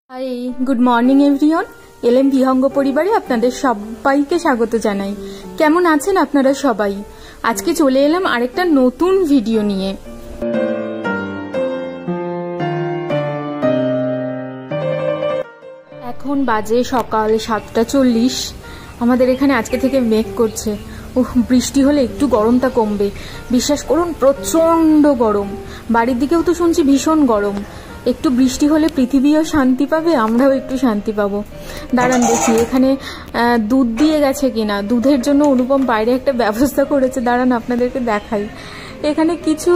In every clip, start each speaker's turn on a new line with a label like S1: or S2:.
S1: High, good morning everyone. LM Bihanga পরিবারে আপনাদের সবাইকে স্বাগত জানাই। কেমন আছেন আপনারা সবাই? আজকে চলে এলাম আরেকটা নতুন ভিডিও নিয়ে। এখন বাজে সকাল 7:40। আমাদের এখানে আজকে থেকে মেঘ করছে। বৃষ্টি হলে একটু গরমটা কমবে। বিশ্বাস করুন, প্রচন্ড গরম। বাড়ির দিকেও তো শুনছি ভীষণ গরম। একটু বৃষ্টি হলে পৃথিবীও শান্তি পাবে, আমরাও একটু শান্তি পাবো। দাঁড়ান দেখি এখানে দুধ দিয়ে গেছে কিনা। দুধের জন্য অনুপম বাইরে একটা ব্যবস্থা করেছে, দাঁড়ান আপনাদেরকে দেখাই। এখানে কিছু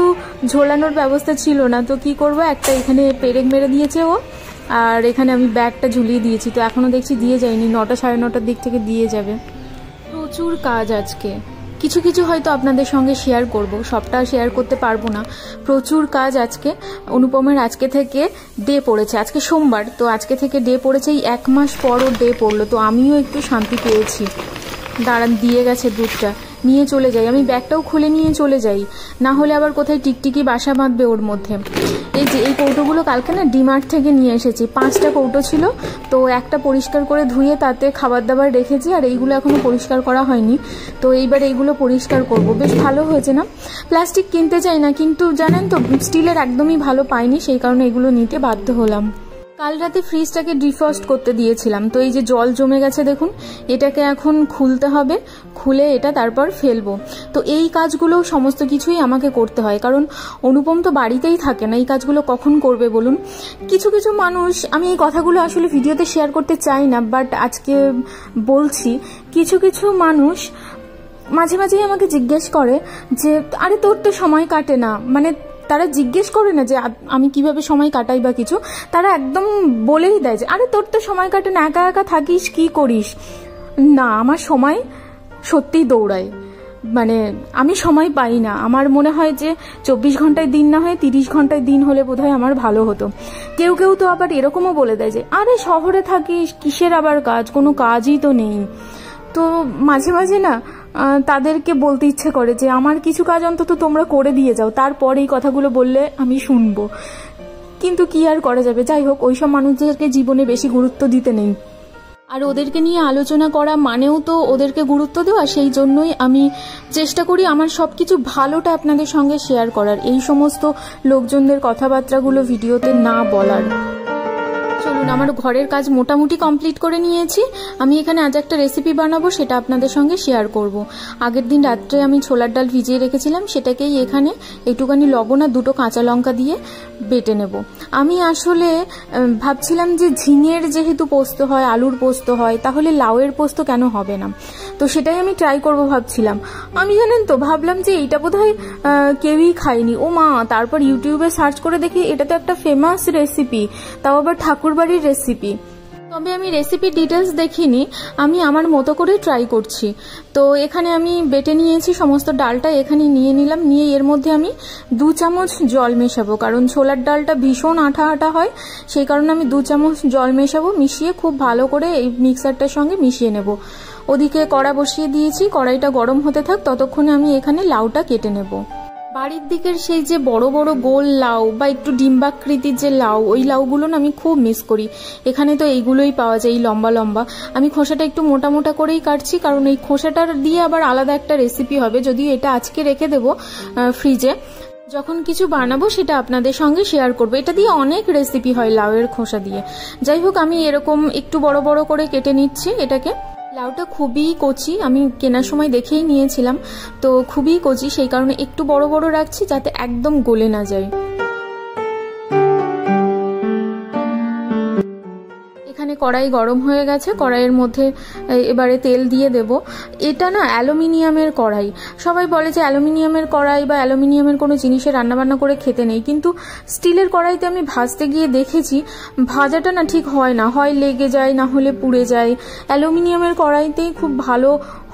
S1: ঝোলানোর ব্যবস্থা ছিল না, তো কি করব, একটা এখানে পেরেক মেরে দিয়েছে ও, আর এখানে আমি ব্যাগটা ঝুলিয়ে দিয়েছি। তো এখনো দেখছি দিয়ে যায়নি, 9টা সাড়ে 9টার দিক থেকে দিয়ে যাবে। প্রচুর কাজ আজকে। কিছু কিছু হয়তো আপনাদের সঙ্গে শেয়ার করব, সবটা শেয়ার করতে পারবো না। প্রচুর কাজ আজকে। অনুপমের আজকে থেকে ডে পড়েছে, আজকে সোমবার, তো আজকে থেকে ডে পড়েছে। এই 1 মাস পরও ডে পড়লো, তো আমিও একটু শান্তি পেয়েছি। দাঁড়ান, দিয়ে গেছে দুধটা, নিয়ে চলে যাই। আমি ব্যাগটাও খুলে নিয়ে চলে যাই, না হলে আবার কোথায় টিকটিকি বাসা বাঁধবে ওর মধ্যে। এই যে এই কৌটোগুলো কালকে না ডিমার্ট থেকে নিয়ে এসেছি। 5টা কৌটো ছিল, তো একটা পরিষ্কার করে ধুয়ে তাতে খাবার দাবার রেখেছি, আর এইগুলো এখনো পরিষ্কার করা হয়নি। তো এইবার এইগুলো পরিষ্কার করব। বেশ ভালো হয়েছে না? প্লাস্টিক কিনতে চাই না, কিন্তু জানেন তো স্টিলের একদমই ভালো পাইনি, সেই কারণে এগুলো নিতে বাধ্য হলাম। কাল রাতে ফ্রিজটাকে ডিফ্রস্ট করতে দিয়েছিলাম, তো এই যে জল জমে গেছে দেখুন, এটাকে এখন খুলতে হবে। খুলে এটা তারপর ফেলবো। তো এই কাজগুলো সমস্ত কিছুই আমাকে করতে হয়, কারণ অনুপম তো বাড়িতেই থাকে না। এই কাজগুলো কখন করবে বলুন? কিছু কিছু মানুষ, আমি এই কথাগুলো আসলে ভিডিওতে শেয়ার করতে চাই না, বাট আজকে বলছি। কিছু কিছু মানুষ মাঝে মাঝেই আমাকে জিজ্ঞেস করে যে আরে তোর তো সময় কাটে না, মানে তারা জিজ্ঞেস করে না যে আমি কিভাবে সময় কাটাই বা কিছু, তারা একদম বলেই দেয় যে আরে তোর তো সময় কাটে না, একা একা থাকিস, কি করিস? না, আমার সময় সত্যিই দৌড়ায়। মানে আমি সময় পাই না। আমার মনে হয় যে 24 ঘন্টায় দিন না হয়ে 30 ঘন্টায় দিন হলে বোধহয় আমার ভালো হতো। কেউ কেউ তো আবার এরকমও বলে দেয় যে আরে শহরে থাকিস, কিসের আবার কাজ, কোনো কাজই তো নেই। তো মাঝে মাঝে না তাদেরকে বলতে ইচ্ছে করে যে আমার কিছু কাজ অন্তত তোমরা করে দিয়ে যাও, তারপর এই কথাগুলো বললে আমি শুনবো। কিন্তু কি আর করা যাবে। যাই হোক, ওইসব মানুষদেরকে জীবনে বেশি গুরুত্ব দিতে নেই, আর ওদেরকে নিয়ে আলোচনা করা মানেও তো ওদেরকে গুরুত্ব দেওয়া। সেই জন্যই আমি চেষ্টা করি আমার সবকিছু ভালোটা আপনাদের সঙ্গে শেয়ার করার, এই সমস্ত লোকজনদের কথাবার্তাগুলো ভিডিওতে না বলার। চলুন, আমার ঘরের কাজ মোটামুটি কমপ্লিট করে নিয়েছি। আমি এখানে আজ একটা রেসিপি বানাবো, সেটা আপনাদের সঙ্গে শেয়ার করব। আগের দিন রাত্রে আমি ছোলার ডাল ভিজিয়ে রেখেছিলাম, সেটাকেই এখানে একটুখানি লবণ আর 2টো কাঁচা লঙ্কা দিয়ে বেটে নেব। আমি আসলে ভাবছিলাম যে ঝিঙের যেহেতু পোস্ত হয়, আলুর পোস্ত হয়, তাহলে লাউয়ের পোস্ত কেন হবে না? তো সেটাই আমি ট্রাই করব ভাবছিলাম। আমি জানেন তো ভাবলাম যে এইটা বোধহয় কেউই খায়নি। ও মা, তারপর ইউটিউবে সার্চ করে দেখি এটা তো একটা ফেমাস রেসিপি, তাও আবার ঠাকুরবাড়ির রেসিপি। তবে আমি রেসিপির ডিটেলস দেখিনি, আমি আমার মতো করে ট্রাই করছি। তো এখানে আমি বেটে নিয়েছি সমস্ত ডালটা, এখানে নিয়ে নিলাম। নিয়ে এর মধ্যে আমি 2 চামচ জল মেশাবো, কারণ ছোলার ডালটা ভীষণ আঠা আঠা হয়, সেই কারণে আমি 2 চামচ জল মেশাবো। মিশিয়ে খুব ভালো করে এই মিক্সারটার সঙ্গে মিশিয়ে নেব। ওদিকে কড়া বসিয়ে দিয়েছি, কড়াইটা গরম হতে থাক, ততক্ষণে আমি এখানে লাউটা কেটে নেব। বাড়ির দিকের সেই যে বড় বড় গোল লাউ বা একটু ডিম্বাকৃতির যে লাউ, ওই লাউগুলো না আমি খুব মিস করি। এখানে তো এইগুলোই পাওয়া যায়, এই লম্বা লম্বা। আমি খোসাটা একটু মোটা মোটা করেই কাটছি, কারণ এই খোসাটার দিয়ে আবার আলাদা একটা রেসিপি হবে, যদিও এটা আজকে রেখে দেবো ফ্রিজে। যখন কিছু বানাবো সেটা আপনাদের সঙ্গে শেয়ার করবো। এটা দিয়ে অনেক রেসিপি হয় লাউয়ের খোসা দিয়ে। যাই হোক, আমি এরকম একটু বড় বড় করে কেটে নিচ্ছি এটাকে। লাউটা খুবই কচি, আমি কেনার সময় দেখেই নিয়েছিলাম, তো খুবই কচি, সেই কারণে একটু বড় বড় রাখছি যাতে একদম গলে না যায়। এখানে কড়াই গরম হয়ে গেছে, কড়াইয়ের মধ্যে এবারে তেল দিয়ে দেব। এটা না অ্যালুমিনিয়ামের কড়াই। সবাই বলে যে অ্যালুমিনিয়ামের কড়াই বা অ্যালুমিনিয়ামের কোনো জিনিসে রান্নাবান্না করে খেতে নেই, কিন্তু স্টিলের কড়াইতে আমি ভাজতে গিয়ে দেখেছি ভাজাটা না ঠিক হয় না, হয় লেগে যায়, না হলে পুড়ে যায়। অ্যালুমিনিয়ামের কড়াইতেই খুব ভালো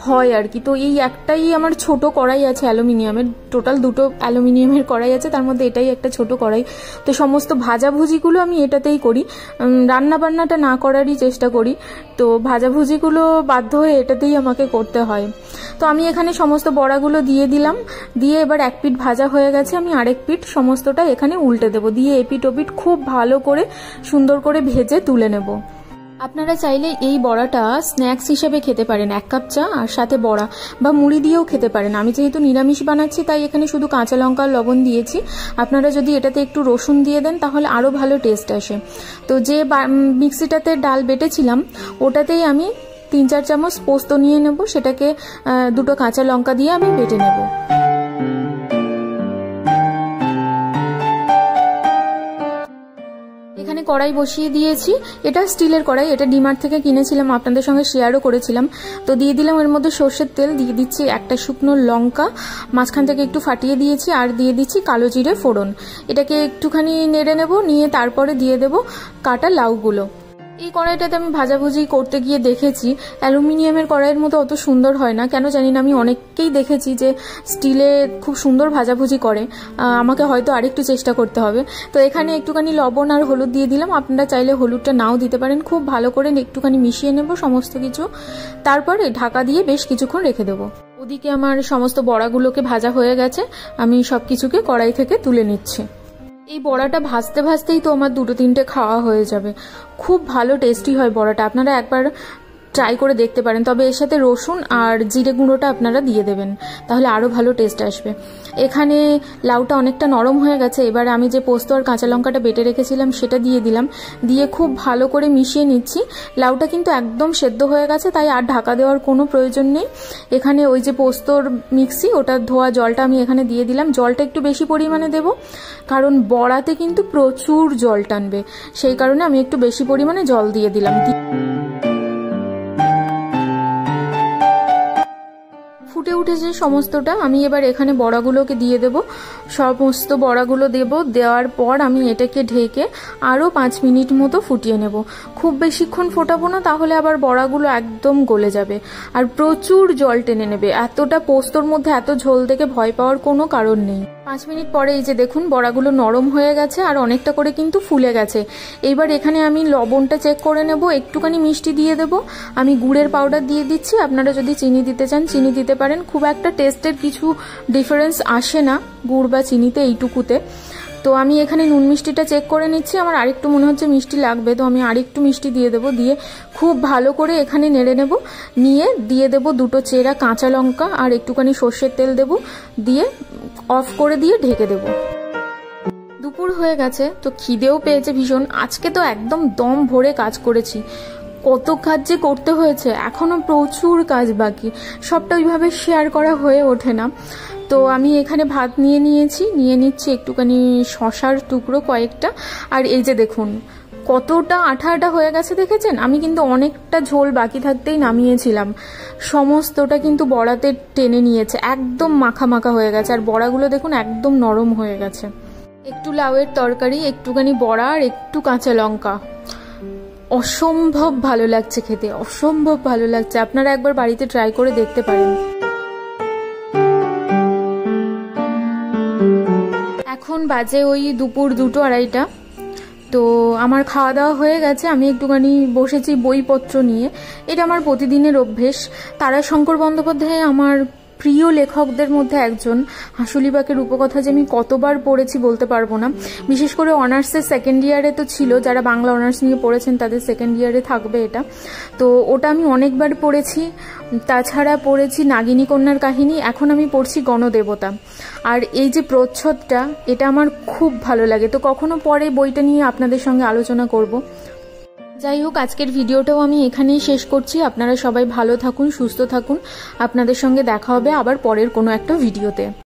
S1: হয় আর কি। তো এই একটাই আমার ছোট কড়াই আছে অ্যালুমিনিয়ামের, টোটাল 2টো অ্যালুমিনিয়ামের কড়াই আছে, তার মধ্যে এটাই একটা ছোট কড়াই। তো সমস্ত ভাজাভুজিগুলো আমি এটাতেই করি, রান্না বান্নাটা না করারই চেষ্টা করি। তো ভাজাভুজিগুলো বাধ্য হয়ে এটাতেই আমাকে করতে হয়। তো আমি এখানে সমস্ত বড়াগুলো দিয়ে দিলাম, দিয়ে এবার এক পিঠ ভাজা হয়ে গেছে, আমি আরেক পিঠ সমস্তটা এখানে উল্টে দেবো, দিয়ে এপিঠ ওপিঠ খুব ভালো করে সুন্দর করে ভেজে তুলে নেব। আপনারা চাইলে এই বড়াটা স্ন্যাক্স হিসেবে খেতে পারেন, 1 কাপ চা আর সাথে বড়া বা মুড়ি দিয়েও খেতে পারেন। আমি যেহেতু নিরামিষ বানাচ্ছি তাই এখানে শুধু কাঁচা লঙ্কা আর লবণ দিয়েছি। আপনারা যদি এটাতে একটু রসুন দিয়ে দেন তাহলে আরও ভালো টেস্ট আসে। তো যে মিক্সিটাতে ডাল বেটেছিলাম ওটাতেই আমি 3-4 চামচ পোস্ত নিয়ে নেব, সেটাকে 2টো কাঁচা লঙ্কা দিয়ে আমি বেটে নেব। এখানে কড়াই বসিয়ে দিয়েছি, এটা স্টিলের কড়াই, এটা ডিমার্ট থেকে কিনেছিলাম, আপনাদের সঙ্গে শেয়ারও করেছিলাম। তো দিয়ে দিলাম এর মধ্যে সর্ষের তেল, দিয়ে দিচ্ছি একটা শুকনো লঙ্কা মাঝখান থেকে একটু ফাটিয়ে দিয়েছি, আর দিয়ে দিচ্ছি কালো জিরে ফোড়ন। এটাকে একটুখানি নেড়ে নেব, নিয়ে তারপরে দিয়ে দেব কাটা লাউগুলো। এই কড়াইটাতে আমি ভাজাভুজি করতে গিয়ে দেখেছি অ্যালুমিনিয়ামের কড়াইয়ের মতো অত সুন্দর হয় না, কেন জানি না। আমি অনেককেই দেখেছি যে স্টিলে খুব সুন্দর ভাজাভুজি করে, আমাকে হয়তো আরেকটু চেষ্টা করতে হবে। তো এখানে একটুখানি লবণ আর হলুদ দিয়ে দিলাম, আপনারা চাইলে হলুদটা নাও দিতে পারেন। খুব ভালো করে একটুখানি মিশিয়ে নেব সমস্ত কিছু, তারপরে ঢাকা দিয়ে বেশ কিছুক্ষণ রেখে দেবো। ওদিকে আমার সমস্ত বড়াগুলোকে ভাজা হয়ে গেছে, আমি সব কিছুকে কড়াই থেকে তুলে নিচ্ছি। এই বড়াটা ভাজতে ভাজতেই তো আমার 2-3টে খাওয়া হয়ে যাবে। খুব ভালো টেস্টি হয় বড়াটা, আপনারা একবার ট্রাই করে দেখতে পারেন। তবে এর সাথে রসুন আর জিরে গুঁড়োটা আপনারা দিয়ে দেবেন, তাহলে আরও ভালো টেস্ট আসবে। এখানে লাউটা অনেকটা নরম হয়ে গেছে, এবার আমি যে পোস্ত আর কাঁচা লঙ্কাটা বেটে রেখেছিলাম সেটা দিয়ে দিলাম, দিয়ে খুব ভালো করে মিশিয়ে নিচ্ছি। লাউটা কিন্তু একদম সেদ্ধ হয়ে গেছে, তাই আর ঢাকা দেওয়ার কোনো প্রয়োজন নেই। এখানে ওই যে পোস্তর মিক্সি, ওটা ধোয়া জলটা আমি এখানে দিয়ে দিলাম। জলটা একটু বেশি পরিমাণে দেব, কারণ বড়াতে কিন্তু প্রচুর জল টানবে, সেই কারণে আমি একটু বেশি পরিমাণে জল দিয়ে দিলাম। ফুটে উঠেছে সমস্তটা, আমি এবার এখানে বড়াগুলোকে দিয়ে দেব। সমস্ত বড়াগুলো দেওয়ার পর আমি এটাকে ঢেকে আরও 5 মিনিট মতো ফুটিয়ে নেব। খুব বেশিক্ষণ ফোটাবো না, তাহলে আবার বড়াগুলো একদম গলে যাবে আর প্রচুর জল টেনে নেবে। এতটা পোস্তর মধ্যে এত ঝোল দেখে ভয় পাওয়ার কোনো কারণ নেই। 5 মিনিট পরে এই যে দেখুন বড়াগুলো নরম হয়ে গেছে আর অনেকটা করে কিন্তু ফুলে গেছে। এইবার এখানে আমি লবণটা চেক করে নেব, একটুখানি মিষ্টি দিয়ে দেব। আমি গুড়ের পাউডার দিয়ে দিচ্ছি, আপনারা যদি চিনি দিতে চান চিনি দিতে পারেন। খুব একটা টেস্টের কিছু ডিফারেন্স আসে না গুড় বা চিনিতে এইটুকুতে। তো আমি এখানে নুন মিষ্টিটা চেক করে নিচ্ছি, আমার আরেকটু মনে হচ্ছে মিষ্টি লাগবে, তো আমি আরেকটু মিষ্টি দিয়ে দেবো। দিয়ে খুব ভালো করে এখানে নেড়ে নেব, নিয়ে দিয়ে দেবো 2টো চেরা কাঁচা লঙ্কা আর একটুখানি সর্ষের তেল দেব, দিয়ে অফ করে দিয়ে ঢেকে দেব। দুপুর হয়ে গেছে, তো খিদেও পেয়েছে ভীষণ। আজকে তো একদম দম ভরে কাজ করেছি, কত কাজ যে করতে হয়েছে, এখনো প্রচুর কাজ বাকি, সবটা ওইভাবে শেয়ার করা হয়ে ওঠে না। তো আমি এখানে ভাত নিয়ে নিচ্ছি একটুখানি শশার টুকরো কয়েকটা, আর এই যে দেখুন কতটা আঠা আঠা হয়ে গেছে দেখেছেন। আমি কিন্তু অনেকটা ঝোল বাকি থাকতেই নামিয়েছিলাম, সমস্তটা কিন্তু বড়াতে টেনে নিয়েছে, একদম মাখা মাখা হয়ে গেছে। আর বড়াগুলো দেখুন একদম নরম হয়ে গেছে। একটু লাউয়ের তরকারি, একটুখানি বড়া আর একটু কাঁচা লঙ্কা, অসম্ভব ভালো লাগছে খেতে, অসম্ভব ভালো লাগছে। আপনারা একবার বাড়িতে ট্রাই করে দেখতে পারেন। এখন বাজে ওই দুপুর 2-2:30। তো আমার খাওয়া দাওয়া হয়ে গেছে, আমি একটুখানি বসেছি বইপত্র নিয়ে। এটা আমার প্রতিদিনের অভ্যেস। তারাশঙ্কর বন্দ্যোপাধ্যায় আমার প্রিয় লেখকদের মধ্যে একজন। হাঁসুলিবাকের রূপকথা যে আমি কতবার পড়েছি বলতে পারবো না। বিশেষ করে অনার্সের 2nd ইয়ারে তো ছিল, যারা বাংলা অনার্স নিয়ে পড়েছেন তাদের 2nd ইয়ারে থাকবে এটা। তো ওটা আমি অনেকবার পড়েছি। তাছাড়া পড়েছি নাগিনী কন্যার কাহিনী, এখন আমি পড়ছি গণদেবতা। আর এই যে প্রচ্ছদটা, এটা আমার খুব ভালো লাগে। তো কখনো পরে বইটা নিয়ে আপনাদের সঙ্গে আলোচনা করব। যাই হোক, আজকের ভিডিওটাও আমি এখানেই শেষ করছি। আপনারা সবাই ভালো থাকুন, সুস্থ থাকুন। আপনাদের সঙ্গে দেখা হবে আবার পরের কোনো একটা ভিডিওতে।